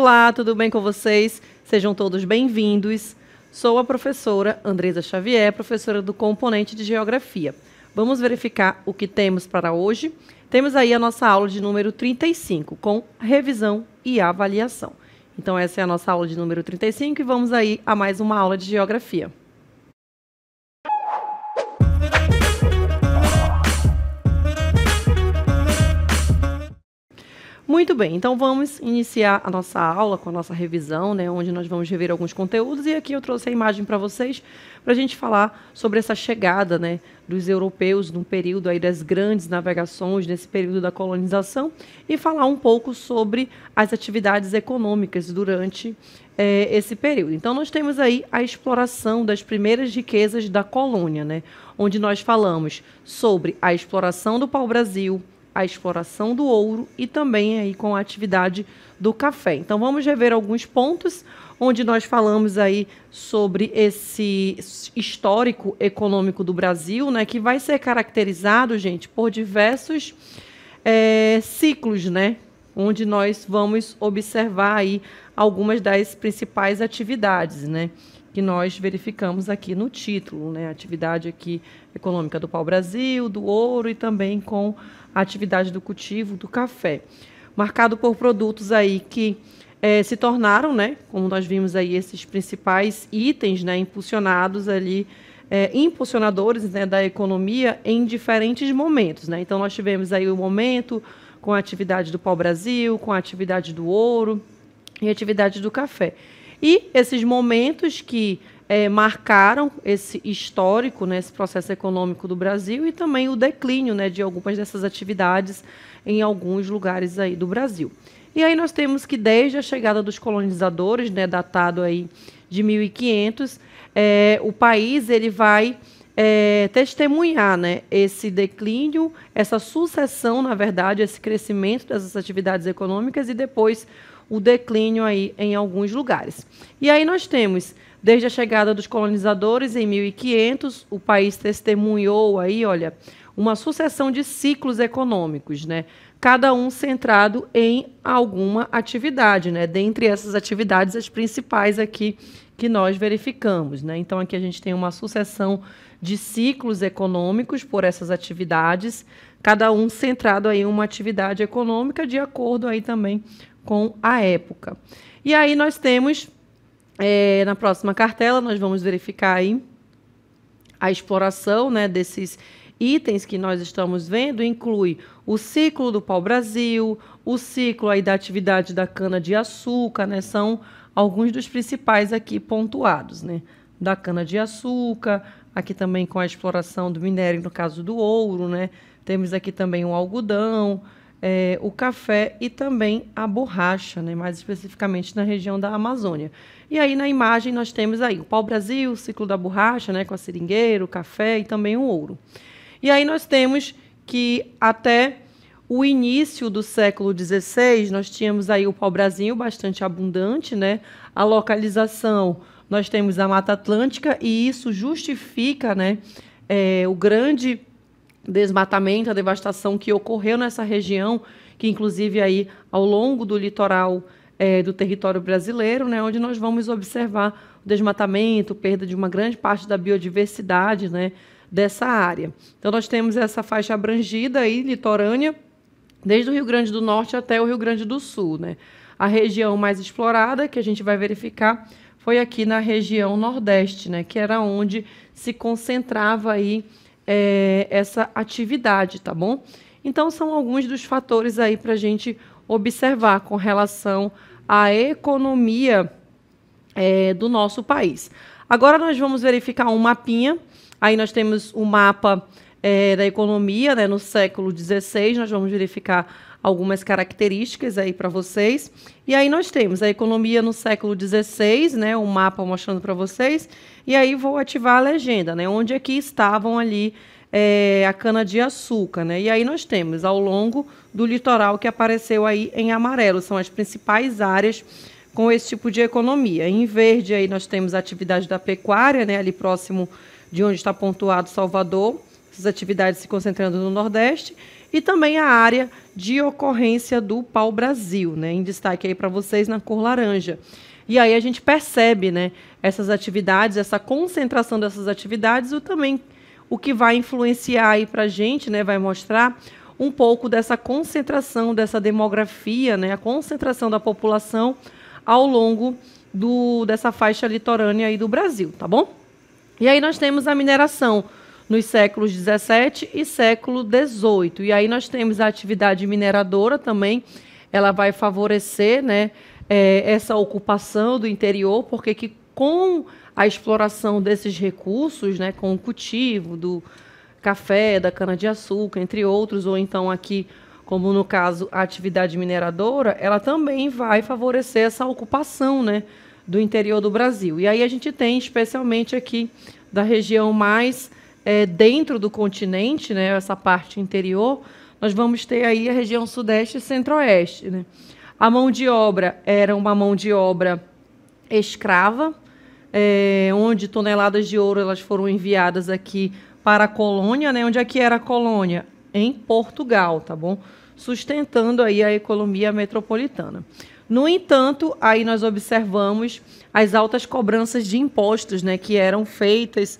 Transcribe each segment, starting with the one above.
Olá, tudo bem com vocês? Sejam todos bem-vindos. Sou a professora Andresa Xavier, professora do componente de Geografia. Vamos verificar o que temos para hoje? Temos aí a nossa aula de número 35, com revisão e avaliação. Então, essa é a nossa aula de número 35 e vamos aí a mais uma aula de Geografia. Muito bem, então vamos iniciar a nossa aula com a nossa revisão, né, onde nós vamos rever alguns conteúdos, e aqui eu trouxe a imagem para vocês, para a gente falar sobre essa chegada, né, dos europeus no período aí das grandes navegações, nesse período da colonização, e falar um pouco sobre as atividades econômicas durante esse período. Então, nós temos aí a exploração das primeiras riquezas da colônia, né, onde nós falamos sobre a exploração do pau-brasil, a exploração do ouro e também aí com a atividade do café. Então, vamos rever alguns pontos onde nós falamos aí sobre esse histórico econômico do Brasil, né, que vai ser caracterizado, gente, por diversos ciclos, né, onde nós vamos observar aí algumas das principais atividades, né, que nós verificamos aqui no título, né, a atividade aqui econômica do pau-brasil, do ouro e também com a atividade do cultivo do café, marcado por produtos aí que se tornaram, né, como nós vimos aí, esses principais itens, né, impulsionados ali, impulsionadores, né, da economia em diferentes momentos, né. Então, nós tivemos aí o momento com a atividade do pau-brasil, com a atividade do ouro e a atividade do café. E esses momentos que marcaram esse histórico, né, esse processo econômico do Brasil e também o declínio, né, de algumas dessas atividades em alguns lugares aí do Brasil. E aí nós temos que desde a chegada dos colonizadores, né, datado aí de 1500, o país ele vai testemunhar, né, esse declínio, essa sucessão, na verdade, esse crescimento dessas atividades econômicas e depois o declínio aí em alguns lugares. E aí nós temos, desde a chegada dos colonizadores em 1500, o país testemunhou aí, olha, uma sucessão de ciclos econômicos, né? Cada um centrado em alguma atividade, né? Dentre essas atividades, as principais aqui que nós verificamos, né? Então, aqui a gente tem uma sucessão de ciclos econômicos por essas atividades, cada um centrado aí em uma atividade econômica de acordo aí também com a época. E aí nós temos, na próxima cartela, nós vamos verificar aí a exploração, né, desses itens que nós estamos vendo, inclui o ciclo do pau-brasil, o ciclo aí da atividade da cana-de-açúcar, né, são alguns dos principais aqui pontuados, né, da cana-de-açúcar, aqui também com a exploração do minério, no caso do ouro, né, temos aqui também o algodão, o café e também a borracha, né, mais especificamente na região da Amazônia. E aí na imagem nós temos aí o pau-brasil, o ciclo da borracha, né, com a seringueira, o café e também o ouro. E aí nós temos que até o início do século XVI nós tínhamos aí o pau-brasil bastante abundante, né, a localização, nós temos a Mata Atlântica e isso justifica, né, o grande desmatamento, a devastação que ocorreu nessa região, que inclusive aí ao longo do litoral do território brasileiro, né, onde nós vamos observar o desmatamento, perda de uma grande parte da biodiversidade, né, dessa área. Então nós temos essa faixa abrangida aí, litorânea, desde o Rio Grande do Norte até o Rio Grande do Sul, né. A região mais explorada que a gente vai verificar foi aqui na região Nordeste, né, que era onde se concentrava aí essa atividade, tá bom? Então, são alguns dos fatores aí para a gente observar com relação à economia do nosso país. Agora, nós vamos verificar um mapinha. Aí nós temos o mapa da economia, né, no século XVI. Nós vamos verificar algumas características aí para vocês. E aí nós temos a economia no século XVI, né, um mapa mostrando para vocês. E aí vou ativar a legenda, né, onde aqui estavam ali a cana-de-açúcar, né? E aí nós temos ao longo do litoral que apareceu aí em amarelo, são as principais áreas com esse tipo de economia. Em verde aí nós temos a atividade da pecuária, né, ali próximo de onde está pontuado Salvador, essas atividades se concentrando no Nordeste, e também a área de ocorrência do pau-brasil, né, em destaque aí para vocês na cor laranja. E aí a gente percebe, né, essas atividades, essa concentração dessas atividades, e também o que vai influenciar aí para a gente, né, vai mostrar um pouco dessa concentração, dessa demografia, né, a concentração da população ao longo dessa faixa litorânea aí do Brasil, tá bom? E aí nós temos a mineração nos séculos 17 e século 18. E aí nós temos a atividade mineradora também, ela vai favorecer, né, essa ocupação do interior, porque que com a exploração desses recursos, né, com o cultivo do café, da cana-de-açúcar, entre outros, ou então aqui, como no caso a atividade mineradora, ela também vai favorecer essa ocupação, né, do interior do Brasil. E aí a gente tem, especialmente aqui da região mais dentro do continente, né, essa parte interior, nós vamos ter aí a região sudeste e centro-oeste, né. A mão de obra era uma mão de obra escrava, onde toneladas de ouro elas foram enviadas aqui para a colônia, né, onde aqui era a colônia? Em Portugal, tá bom? Sustentando aí a economia metropolitana. No entanto, aí nós observamos as altas cobranças de impostos, né, que eram feitas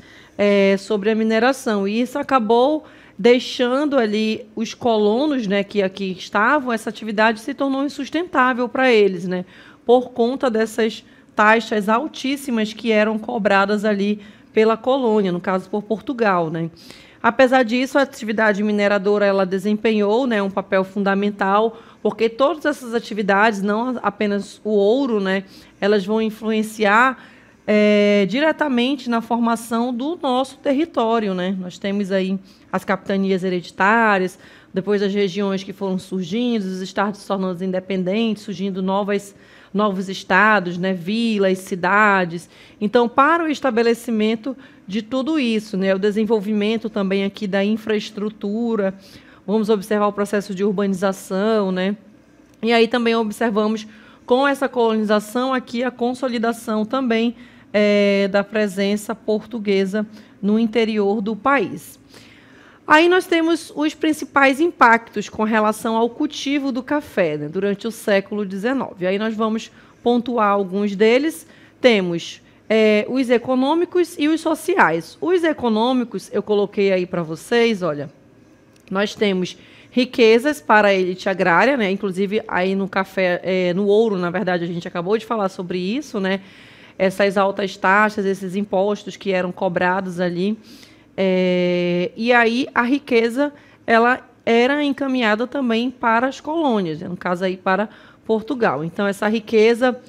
sobre a mineração. E isso acabou deixando ali os colonos, né, que aqui estavam, essa atividade se tornou insustentável para eles, né, por conta dessas taxas altíssimas que eram cobradas ali pela colônia, no caso por Portugal, né. Apesar disso, a atividade mineradora ela desempenhou, né, um papel fundamental, porque todas essas atividades, não apenas o ouro, né, elas vão influenciar diretamente na formação do nosso território, né. Nós temos aí as capitanias hereditárias, depois as regiões que foram surgindo, os estados se tornando independentes, surgindo novos estados, né, vilas, cidades. Então, para o estabelecimento de tudo isso, né, o desenvolvimento também aqui da infraestrutura, vamos observar o processo de urbanização, né, e aí também observamos com essa colonização aqui a consolidação também da presença portuguesa no interior do país. Aí nós temos os principais impactos com relação ao cultivo do café, né, durante o século XIX. Aí nós vamos pontuar alguns deles. Temos os econômicos e os sociais. Os econômicos, eu coloquei aí para vocês, olha, nós temos riquezas para a elite agrária, né, inclusive aí no café, no ouro, na verdade, a gente acabou de falar sobre isso, né, essas altas taxas, esses impostos que eram cobrados ali. E aí a riqueza ela era encaminhada também para as colônias, no caso aí para Portugal. Então essa riqueza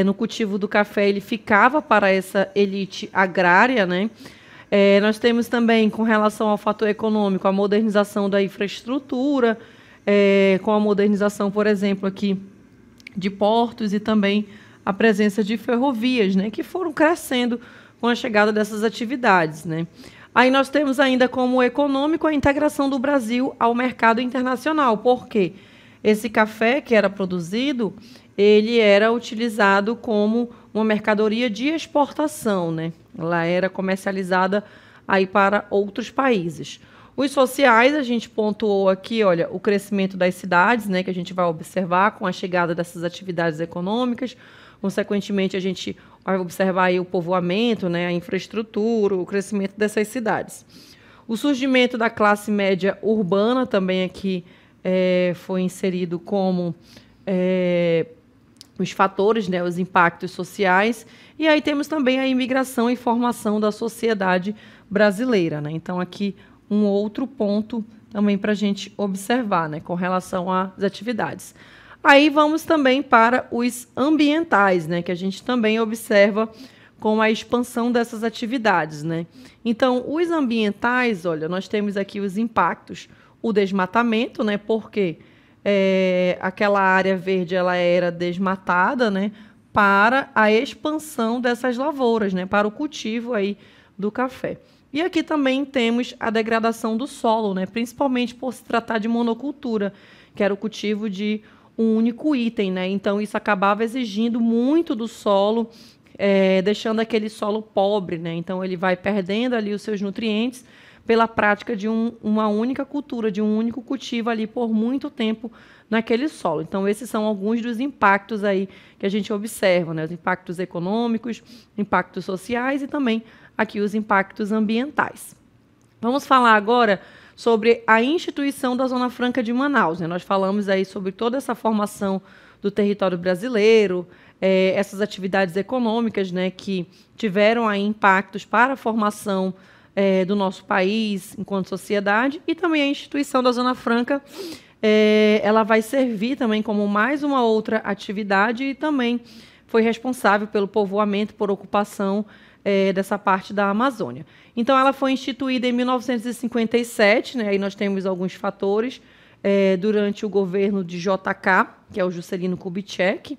no cultivo do café ele ficava para essa elite agrária, né? Nós temos também com relação ao fator econômico a modernização da infraestrutura, com a modernização, por exemplo, aqui de portos e também a presença de ferrovias, né? Que foram crescendo com a chegada dessas atividades, né? Aí nós temos ainda como econômico a integração do Brasil ao mercado internacional, porque esse café que era produzido, ele era utilizado como uma mercadoria de exportação, né? Ela era comercializada aí para outros países. Os sociais, a gente pontuou aqui, olha, o crescimento das cidades, né, que a gente vai observar com a chegada dessas atividades econômicas. Consequentemente, a gente vai observar aí o povoamento, né, a infraestrutura, o crescimento dessas cidades. O surgimento da classe média urbana também aqui foi inserido como os fatores, né, os impactos sociais. E aí temos também a imigração e formação da sociedade brasileira, né? Então, aqui um outro ponto também para a gente observar, né, com relação às atividades. Aí vamos também para os ambientais, né, que a gente também observa com a expansão dessas atividades, né? Então, os ambientais, olha, nós temos aqui os impactos, o desmatamento, né, porque aquela área verde ela era desmatada, né, para a expansão dessas lavouras, né, para o cultivo aí do café. E aqui também temos a degradação do solo, né, principalmente por se tratar de monocultura, que era o cultivo de um único item, né? Então isso acabava exigindo muito do solo, deixando aquele solo pobre, né? Então ele vai perdendo ali os seus nutrientes, pela prática de uma única cultura, de um único cultivo ali por muito tempo naquele solo. Então, esses são alguns dos impactos aí que a gente observa, né? Os impactos econômicos, impactos sociais e também aqui os impactos ambientais. Vamos falar agora sobre a instituição da Zona Franca de Manaus, né? Nós falamos aí sobre toda essa formação do território brasileiro, essas atividades econômicas, né, que tiveram aí impactos para a formação do nosso país enquanto sociedade, e também a instituição da Zona Franca, ela vai servir também como mais uma outra atividade e também foi responsável pelo povoamento, por ocupação dessa parte da Amazônia. Então, ela foi instituída em 1957, né, aí nós temos alguns fatores, durante o governo de JK, que é o Juscelino Kubitschek,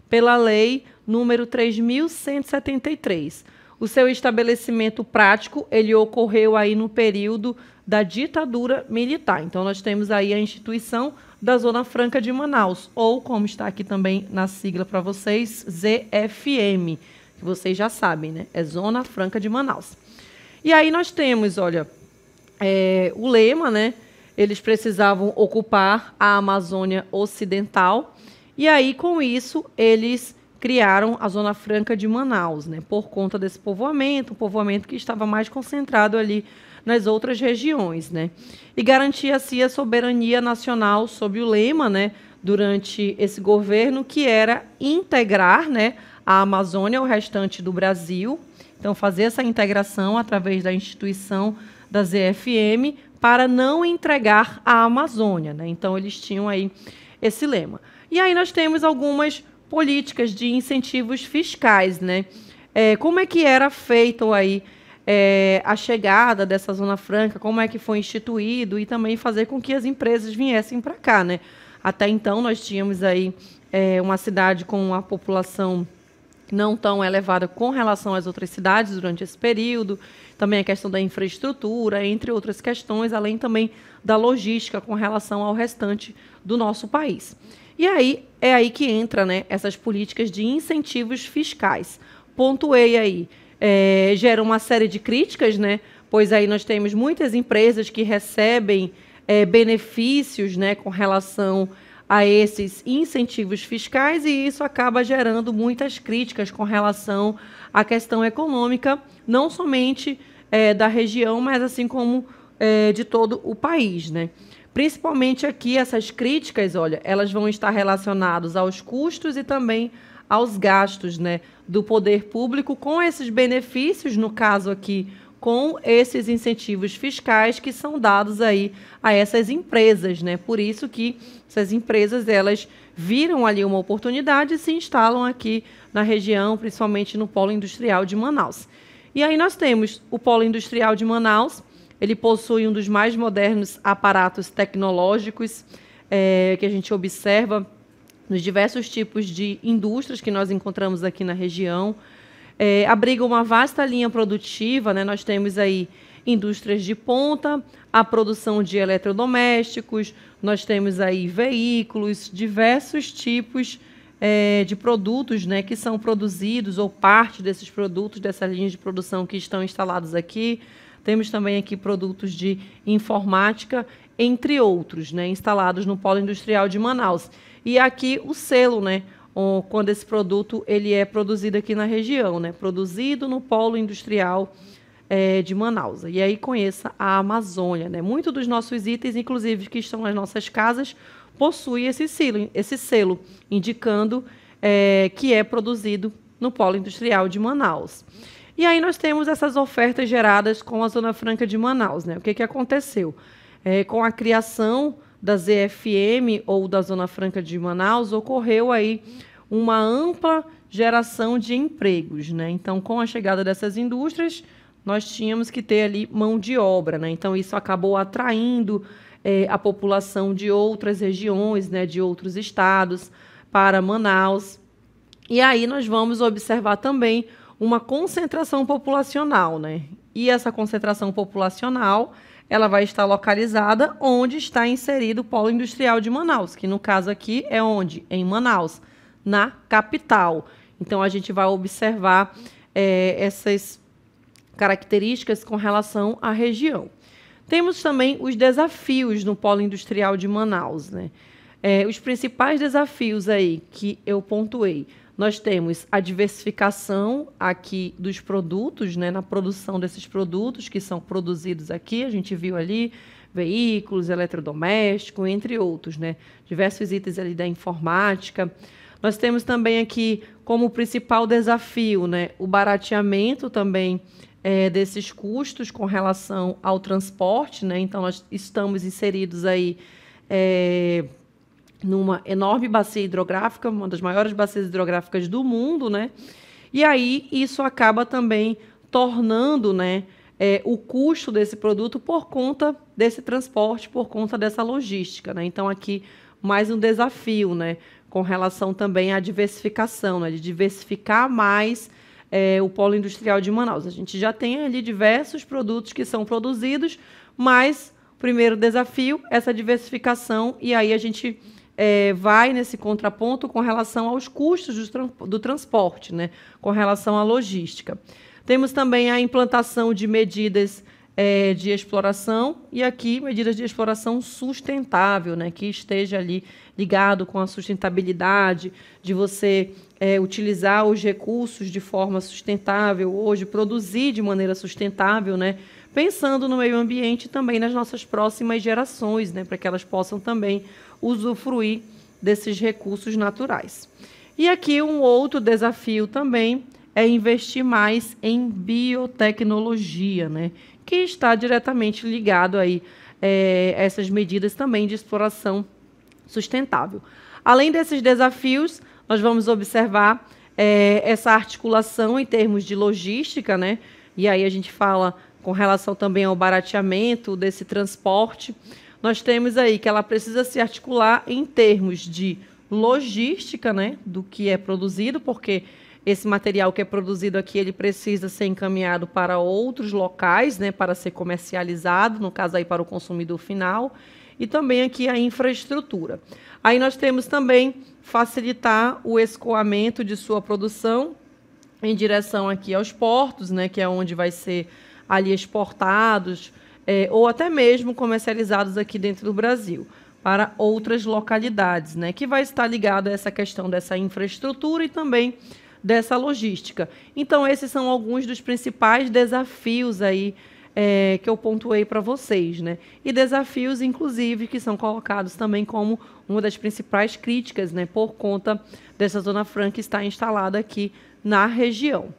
pela lei número 3.173. O seu estabelecimento prático, ele ocorreu aí no período da ditadura militar. Então, nós temos aí a instituição da Zona Franca de Manaus, ou, como está aqui também na sigla para vocês, ZFM, que vocês já sabem, né? É Zona Franca de Manaus. E aí nós temos, olha, o lema, né? Eles precisavam ocupar a Amazônia Ocidental, e aí, com isso, eles criaram a Zona Franca de Manaus, né, por conta desse povoamento, um povoamento que estava mais concentrado ali nas outras regiões, né, e garantia-se a soberania nacional sob o lema, né, durante esse governo, que era integrar, né, a Amazônia ao restante do Brasil, então fazer essa integração através da instituição da ZFM para não entregar a Amazônia, né, então eles tinham aí esse lema. E aí nós temos algumas políticas de incentivos fiscais, né? Como é que era feito aí a chegada dessa Zona Franca, como é que foi instituído e também fazer com que as empresas viessem para cá, né? Até então nós tínhamos aí uma cidade com a população não tão elevada com relação às outras cidades durante esse período, também a questão da infraestrutura, entre outras questões, além também da logística com relação ao restante do nosso país. E aí é aí que entra, né, essas políticas de incentivos fiscais. Pontuei aí, gera uma série de críticas, né, pois aí nós temos muitas empresas que recebem benefícios, né, com relação a esses incentivos fiscais, e isso acaba gerando muitas críticas com relação à questão econômica, não somente da região, mas assim como de todo o país, né? Principalmente aqui, essas críticas, olha, elas vão estar relacionadas aos custos e também aos gastos, né, do poder público com esses benefícios, no caso aqui, com esses incentivos fiscais que são dados aí a essas empresas, né? Por isso que essas empresas, elas viram ali uma oportunidade e se instalam aqui na região, principalmente no polo industrial de Manaus. E aí nós temos o polo industrial de Manaus. Ele possui um dos mais modernos aparatos tecnológicos que a gente observa nos diversos tipos de indústrias que nós encontramos aqui na região. Abriga uma vasta linha produtiva, né? Nós temos aí indústrias de ponta, a produção de eletrodomésticos, nós temos aí veículos, diversos tipos de produtos, né, que são produzidos, ou parte desses produtos, dessas linhas de produção que estão instalados aqui. Temos também aqui produtos de informática, entre outros, né, instalados no polo industrial de Manaus. E aqui o selo, né, quando esse produto ele é produzido aqui na região, né, produzido no polo industrial de Manaus. E aí conheça a Amazônia, né? Muitos dos nossos itens, inclusive que estão nas nossas casas, possuem esse selo indicando que é produzido no polo industrial de Manaus. E aí nós temos essas ofertas geradas com a Zona Franca de Manaus, né? O que aconteceu? Com a criação da ZFM ou da Zona Franca de Manaus, ocorreu aí uma ampla geração de empregos, né? Então, com a chegada dessas indústrias, nós tínhamos que ter ali mão de obra, né? Então, isso acabou atraindo a população de outras regiões, né, de outros estados, para Manaus. E aí nós vamos observar também uma concentração populacional, né? E essa concentração populacional, ela vai estar localizada onde está inserido o polo industrial de Manaus, que no caso aqui é onde? Em Manaus, na capital. Então, a gente vai observar essas características com relação à região. Temos também os desafios no polo industrial de Manaus, né? Os principais desafios aí que eu pontuei. Nós temos a diversificação aqui dos produtos, né, na produção desses produtos que são produzidos aqui. A gente viu ali veículos, eletrodomésticos, entre outros, né? Diversos itens ali da informática. Nós temos também aqui como principal desafio, né, o barateamento também desses custos com relação ao transporte, né? Então, nós estamos inseridos aí numa enorme bacia hidrográfica, uma das maiores bacias hidrográficas do mundo, né? E aí isso acaba também tornando, né, o custo desse produto por conta desse transporte, por conta dessa logística, né? Então, aqui mais um desafio, né, com relação também à diversificação, né, de diversificar mais o polo industrial de Manaus. A gente já tem ali diversos produtos que são produzidos, mas o primeiro desafio é essa diversificação, e aí a gente vai nesse contraponto com relação aos custos do transporte, né, com relação à logística. Temos também a implantação de medidas de exploração, e aqui medidas de exploração sustentável, né, que esteja ali ligado com a sustentabilidade, de você utilizar os recursos de forma sustentável, hoje produzir de maneira sustentável, né, pensando no meio ambiente e também nas nossas próximas gerações, né, para que elas possam também usufruir desses recursos naturais. E aqui um outro desafio também é investir mais em biotecnologia, né, que está diretamente ligado aí a essas medidas também de exploração sustentável. Além desses desafios, nós vamos observar essa articulação em termos de logística, né? E aí a gente fala com relação também ao barateamento desse transporte. Nós temos aí que ela precisa se articular em termos de logística, né, do que é produzido, porque esse material que é produzido aqui, ele precisa ser encaminhado para outros locais, né, para ser comercializado, no caso aí para o consumidor final, e também aqui a infraestrutura. Aí nós temos também facilitar o escoamento de sua produção em direção aqui aos portos, né, que é onde vai ser ali exportados, ou até mesmo comercializados aqui dentro do Brasil, para outras localidades, né, que vai estar ligado a essa questão dessa infraestrutura e também dessa logística. Então, esses são alguns dos principais desafios aí que eu pontuei para vocês, né? E desafios, inclusive, que são colocados também como uma das principais críticas, né, por conta dessa Zona Franca estar instalada aqui na região.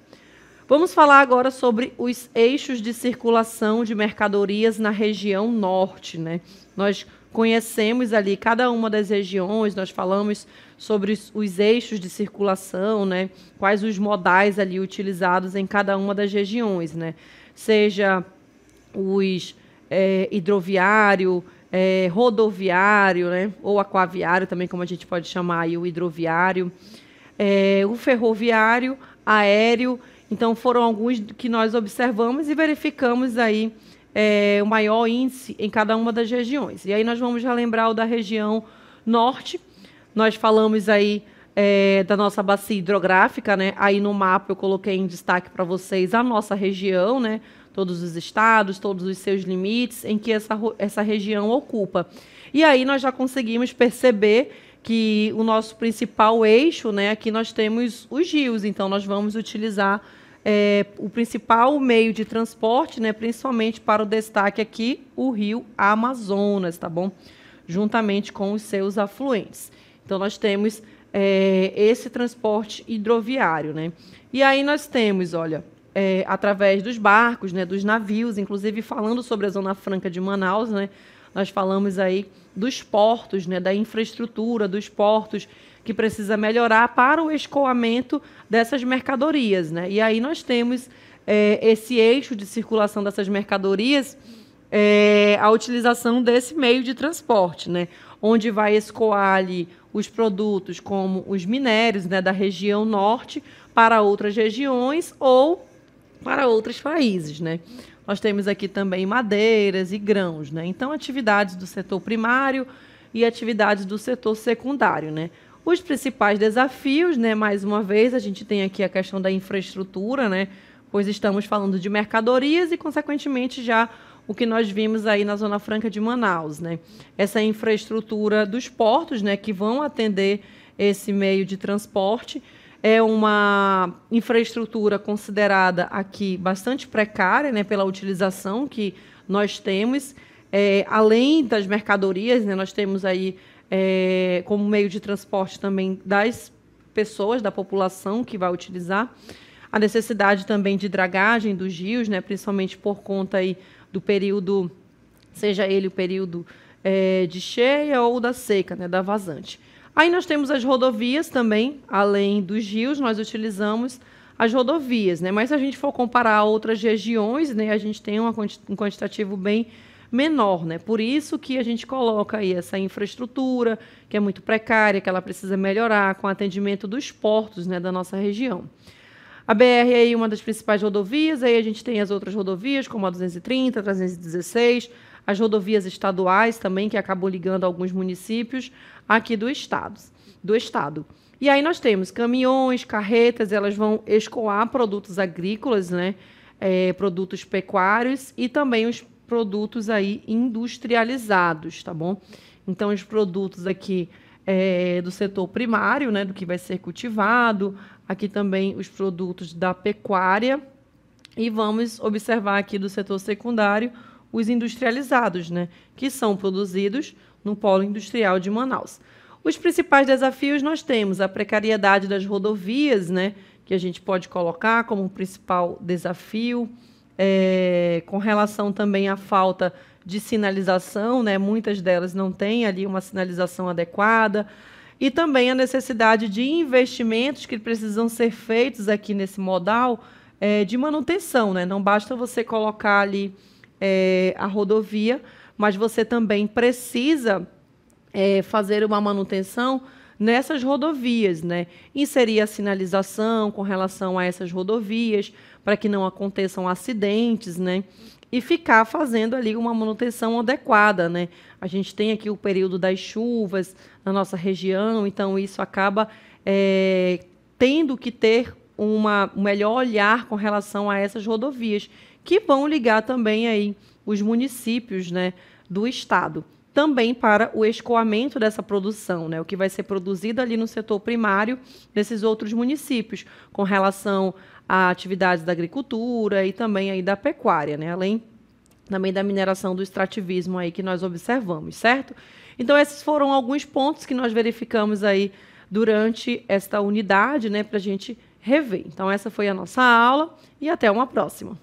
Vamos falar agora sobre os eixos de circulação de mercadorias na região norte, né? Nós conhecemos ali cada uma das regiões, nós falamos sobre os eixos de circulação, né? Quais os modais ali utilizados em cada uma das regiões, né? Seja os hidroviário, rodoviário, né? Ou aquaviário também, como a gente pode chamar aí, o hidroviário, o ferroviário, aéreo. Então, foram alguns que nós observamos e verificamos aí o maior índice em cada uma das regiões. E aí nós vamos já lembrar o da região norte. Nós falamos aí da nossa bacia hidrográfica, né? Aí no mapa eu coloquei em destaque para vocês a nossa região, né? Todos os estados, todos os seus limites em que essa região ocupa. E aí nós já conseguimos perceber que o nosso principal eixo, né? Aqui nós temos os rios, então nós vamos utilizar o principal meio de transporte, né, principalmente para o destaque aqui, o rio Amazonas, tá bom? Juntamente com os seus afluentes. Então, nós temos esse transporte hidroviário, né? E aí nós temos, olha, através dos barcos, né, dos navios, inclusive falando sobre a Zona Franca de Manaus, né, nós falamos aí dos portos, né, da infraestrutura dos portos, que precisa melhorar para o escoamento dessas mercadorias, né? E aí nós temos esse eixo de circulação dessas mercadorias, a utilização desse meio de transporte, né? Onde vai escoar ali os produtos como os minérios, né, da região norte para outras regiões ou para outros países, né? Nós temos aqui também madeiras e grãos, né? Então, atividades do setor primário e atividades do setor secundário, né? Os principais desafios, né, mais uma vez, a gente tem aqui a questão da infraestrutura, né, pois estamos falando de mercadorias e, consequentemente, já o que nós vimos aí na Zona Franca de Manaus, né? Essa infraestrutura dos portos, né, que vão atender esse meio de transporte, é uma infraestrutura considerada aqui bastante precária, né, pela utilização que nós temos. Além das mercadorias, né, nós temos aí como meio de transporte também das pessoas, da população que vai utilizar. A necessidade também de dragagem dos rios, né, principalmente por conta aí do período, seja ele o período de cheia ou da seca, né, da vazante. Aí nós temos as rodovias também, além dos rios, nós utilizamos as rodovias, né? Mas se a gente for comparar outras regiões, né, a gente tem um quantitativo bem menor, né? Por isso que a gente coloca aí essa infraestrutura, que é muito precária, que ela precisa melhorar com o atendimento dos portos, né, da nossa região. A BR é aí uma das principais rodovias, aí a gente tem as outras rodovias, como a 230, a 316, as rodovias estaduais também, que acabam ligando alguns municípios aqui do estado. E aí nós temos caminhões, carretas, elas vão escoar produtos agrícolas, né, produtos pecuários e também os produtos aí industrializados, tá bom? Então, os produtos aqui do setor primário, né, do que vai ser cultivado, aqui também os produtos da pecuária, e vamos observar aqui do setor secundário os industrializados, né, que são produzidos no polo industrial de Manaus. Os principais desafios nós temos a precariedade das rodovias, né, que a gente pode colocar como um principal desafio, com relação também à falta de sinalização, né, muitas delas não têm ali uma sinalização adequada, e também a necessidade de investimentos que precisam ser feitos aqui nesse modal de manutenção, né? Não basta você colocar ali a rodovia, mas você também precisa fazer uma manutenção nessas rodovias, né? Inserir a sinalização com relação a essas rodovias, para que não aconteçam acidentes, né? E ficar fazendo ali uma manutenção adequada, né? A gente tem aqui o período das chuvas na nossa região, então isso acaba tendo que ter um melhor olhar com relação a essas rodovias, que vão ligar também aí os municípios, né, do estado, também para o escoamento dessa produção, né, o que vai ser produzido ali no setor primário desses outros municípios, com relação a atividades da agricultura e também aí da pecuária, né, além também da mineração do extrativismo aí que nós observamos, certo? Então, esses foram alguns pontos que nós verificamos aí durante esta unidade, né, para a gente rever. Então, essa foi a nossa aula e até uma próxima.